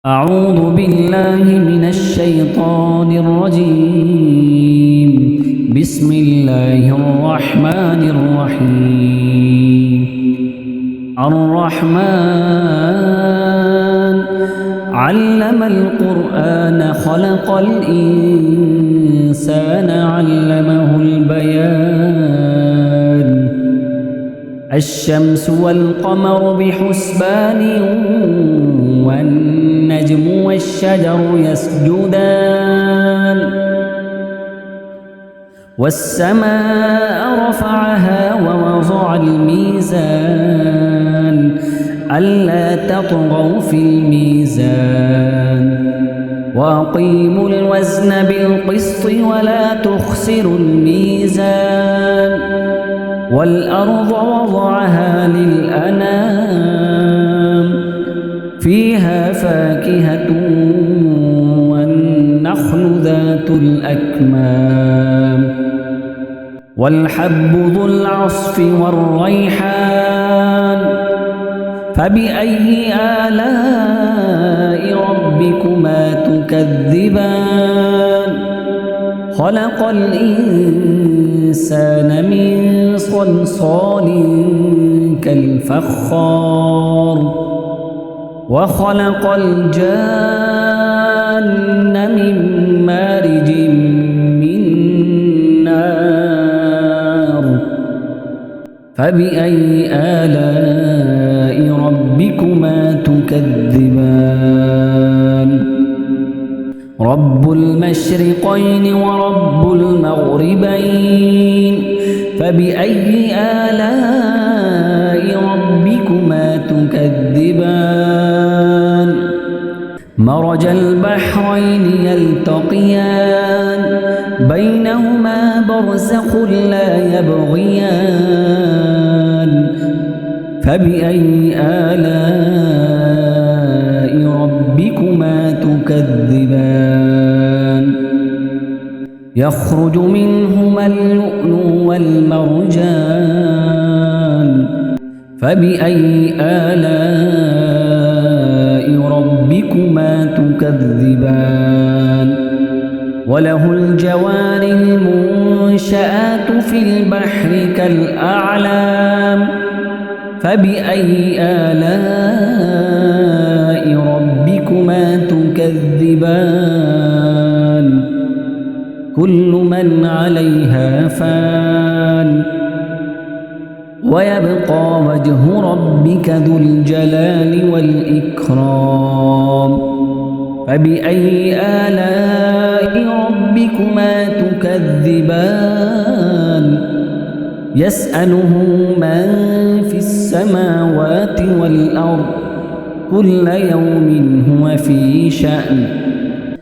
أعوذ بالله من الشيطان الرجيم. بسم الله الرحمن الرحيم. الرحمن علم القرآن خلق الإنسان علمه البيان. الشمس والقمر بحسبان والنجم والشجر يسجدان. والسماء رفعها ووضع الميزان ألا تطغوا في الميزان وأقيموا الوزن بالقسط ولا تخسروا الميزان. والأرض وضعها للأنام فيها فاكهة والنخل ذات الأكمام والحب ذو العصف والريحان. فبأي آلاء ربكما تكذبان؟ خلق الإنسان من صلصال كالفخار وخلق الجان من مارج من نار. فبأي آلاء ربكما تكذبان؟ رب المشرقين ورب المغربين. فبأي آلاء ربكما تكذبان؟ مرج البحرين يلتقيان بينهما برزخ لا يبغيان. فبأي آلاء ربكما تكذبان؟ يخرج منهما اللؤلؤ والمرجان. فبأي آلاء ربكما تكذبان؟ وله الجوار المنشآت في البحر كالأعلام. فبأي آلاء ربكما تكذبان؟ كل من عليها فان ويبقى وجه ربك ذو الجلال والإكرام. فبأي آلاء ربكما تكذبان؟ يسأله من في السماوات والأرض كل يوم هو في شأن.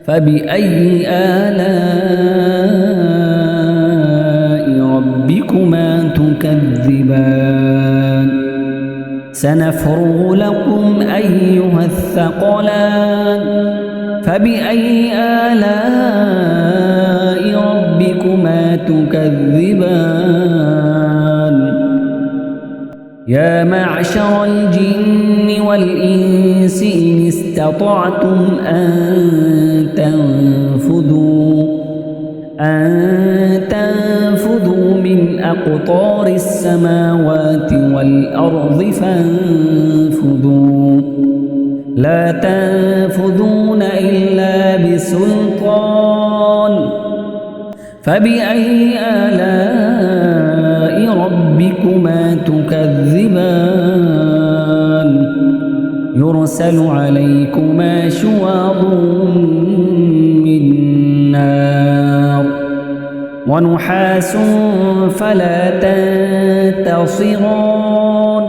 فبأي آلاء ربكما تكذبان؟ سنفرغ لكم أيها الثقلان. فبأي آلاء ربكما تكذبان؟ يا معشر الجن والإنس إن استطعتم أن تنفذوا من أقطار السماوات والأرض فانفذوا لا تنفذون إلا بسلطان. فبأي آلاء ربكما تكذبان؟ يرسل عليكما شواظ من نار ونحاس فلا تنتصران.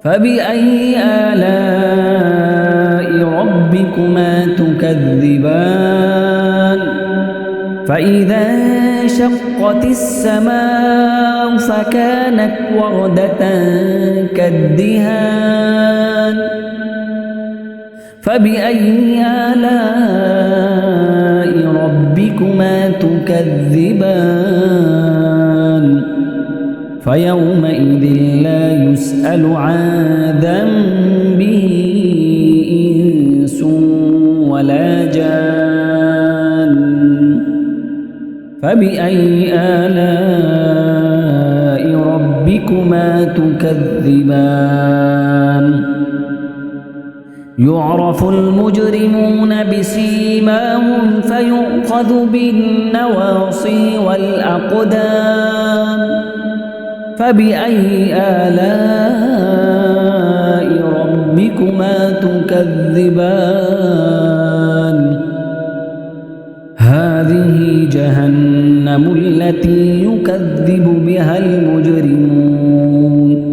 فبأي آلاء ربكما تكذبان؟ فإذا انشقت السماء فكانت وردة كالدهان. فبأي آلاء ربكما تكذبان؟ فيومئذ لا يسأل عن ذنبه ولا جان فبأي آلاء ربكما تكذبان يعرف المجرمون بسيماهم فيؤخذ بالنواصي والأقدام فبأي آلاء ربكما تكذبان هذه جهنم التي يكذب بها المجرمون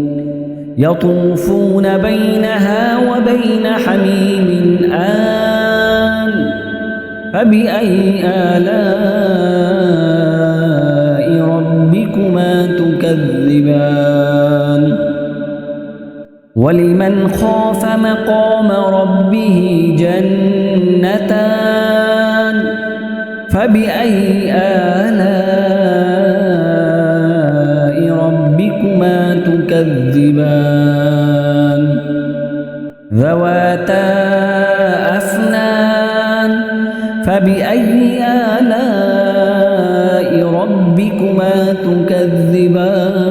يطوفون بينها وبين حميم آن فبأي آلاء ربكما تكذبان ولمن خاف مقام ربه جنتان فبأي آلاء ربكما تكذبان ذواتا أفنان فبأي آلاء ربكما تكذبان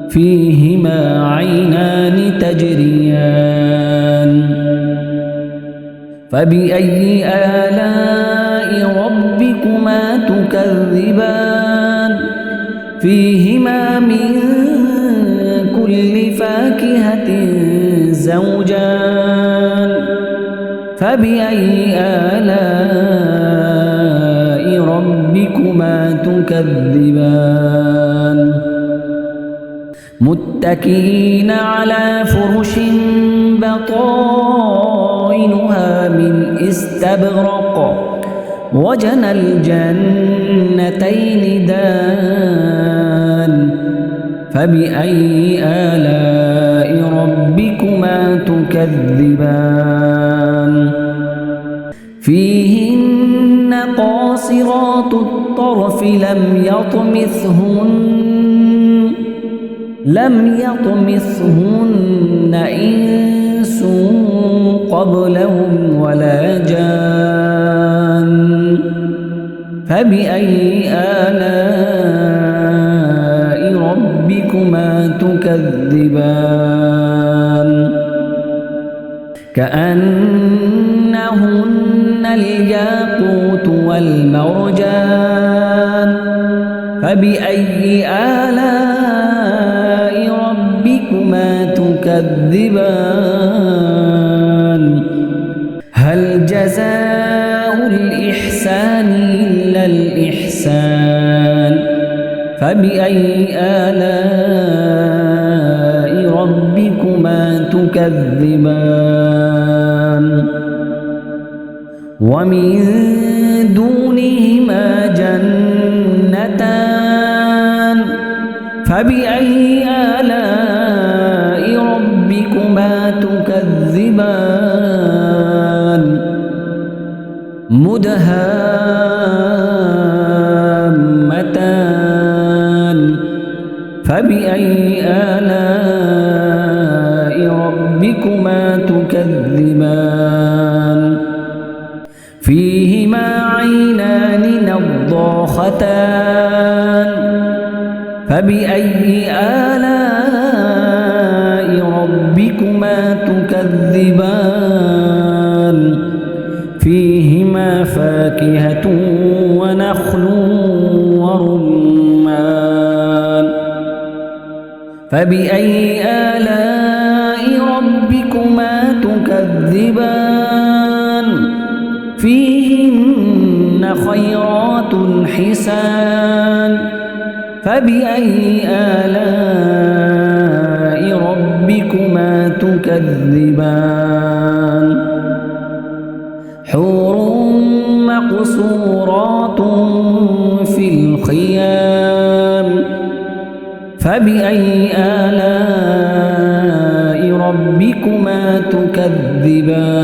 فيهما عينان تجريان فبأي آلاء ربكما تكذبان فيهما من كل فاكهة زوجان فبأي آلاء ربكما تكذبان متكئين على فرش بطائنها من استبرق وجنى الجنتين دان فبأي آلاء ربكما تكذبان فيهن قاصرات الطرف لم يطمثهن إنس قبلهم ولا جان فبأي آلاء ربكما تكذبان كأنهن الياقوت والمرجان فبأي آلاء ربكما تكذبان هل جزاء الإحسان إلا الإحسان فبأي آلاء ربكما تكذبان ومن دونهما جنتان فبأي آلاء ربكما تكذبان مدهامتان فبأي آلاء ربكما تكذبان فيهما عينان نضاختان فبأي آلاء ربكما تكذبان فيهما فاكهة ونخل ورمان فبأي آلاء ربكما تكذبان فيهن خيرات حسان فبأي آلاء ربكما تكذبان حور مقصورات في الخيام فبأي آلاء ربكما تكذبان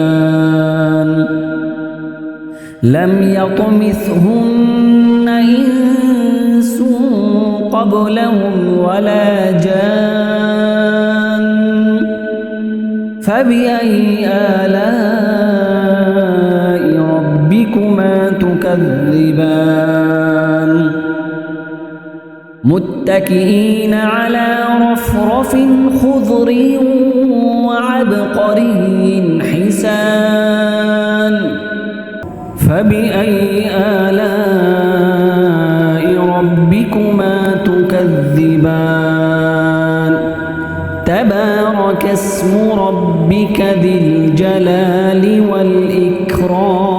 لم يطمثهن إنس قبلهم ولا جان فبأي آلاء ربكما تكذبان متكئين على رفرف خضر وعبقري حسان فبأي آلاء ربكما تكذبان تبارك اسم ربك ذي الجلال والإكرام